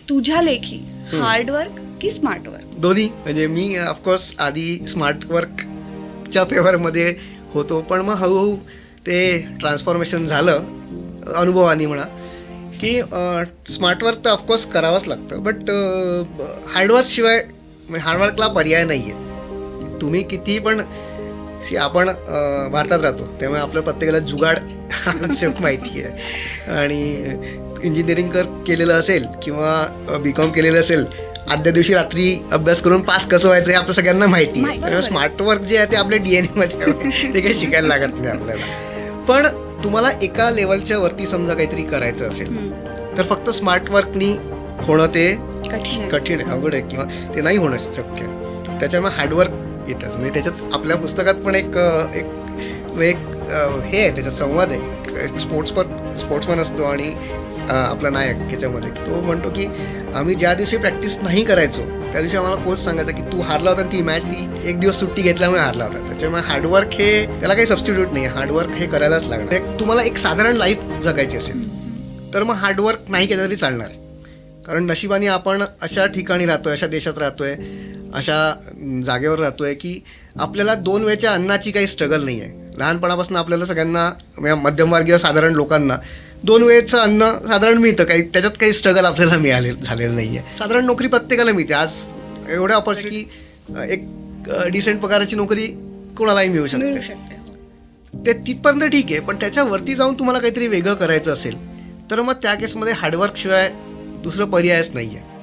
तुझ्या लेखी हार्डवर्क की स्मार्ट वर्क? दोन्ही. म्हणजे मी ऑफकोर्स आधी स्मार्ट वर्कच्या फेवरमध्ये होतो, पण मग हळूहळू ते ट्रान्सफॉर्मेशन झालं अनुभवाने म्हणा, की स्मार्ट वर्क तर ऑफकोर्स करावंच लागतं, बट हार्डवर्कशिवाय हार्डवर्कला पर्याय नाही आहे. तुम्ही किती पण आपण भारतात राहतो त्यामुळे आपल्या प्रत्येकाला जुगाड कन्सेप्ट माहिती आहे, आणि इंजिनिअरिंग केलेलं असेल किंवा BCom केलेलं असेल, आदल्या दिवशी रात्री अभ्यास करून पास कसं व्हायचं हे आपल्या सगळ्यांना माहिती आहे. त्यामुळे स्मार्ट वर्क जे आहे ते आपल्या DNA मध्ये आहे, ते काही शिकायला लागत नाही आपल्याला. पण तुम्हाला एका लेवलच्या वरती समजा काहीतरी करायचं असेल तर फक्त स्मार्ट वर्कनी होणं ते कठीण आहे, अवघड आहे, किंवा ते नाही होणं शक्य. त्याच्यामुळे हार्डवर्क येतच. म्हणजे त्याच्यात आपल्या पुस्तकात पण एक हे आहे, त्याच्यात संवाद आहे. स्पोर्ट्समन असतो आणि आपला नायक त्याच्यामध्ये तो म्हणतो की आम्ही ज्या दिवशी प्रॅक्टिस नाही करायचो त्या दिवशी आम्हाला कोच सांगायचा की तू हारला होता, ती मॅच ती एक दिवस सुट्टी घेतल्यामुळे हारला होता. त्याच्यामुळे हार्डवर्क हे त्याला काही सबस्टिट्यूट नाही. हार्डवर्क हे करायलाच लागणार. तुम्हाला एक साधारण लाईफ जगायची असेल तर मग हार्डवर्क नाही केलं तरी चालणार आहे. कारण नशिबाने आपण अशा ठिकाणी राहतोय, अशा देशात राहतोय, अशा जागेवर राहतोय की आपल्याला 2 वेळच्या अन्नाची काही स्ट्रगल नाही आहे. लहानपणापासून आपल्याला सगळ्यांना मध्यमवर्गीय साधारण लोकांना 2 वेळचं अन्न साधारण मिळतं, काही त्याच्यात काही स्ट्रगल आपल्याला झालेलं नाही आहे. साधारण नोकरी प्रत्येकाला मिळते. आज एवढ्या ऑपॉर्च्युनिटी एक डिसेंट पगाराची नोकरी कोणालाही मिळू शकते. ते तिथपर्यंत ठीक आहे, पण त्याच्यावरती जाऊन तुम्हाला काहीतरी वेगळं करायचं असेल तर मग त्या केसमध्ये हार्डवर्कशिवाय दुसरं पर्यायच नाही आहे.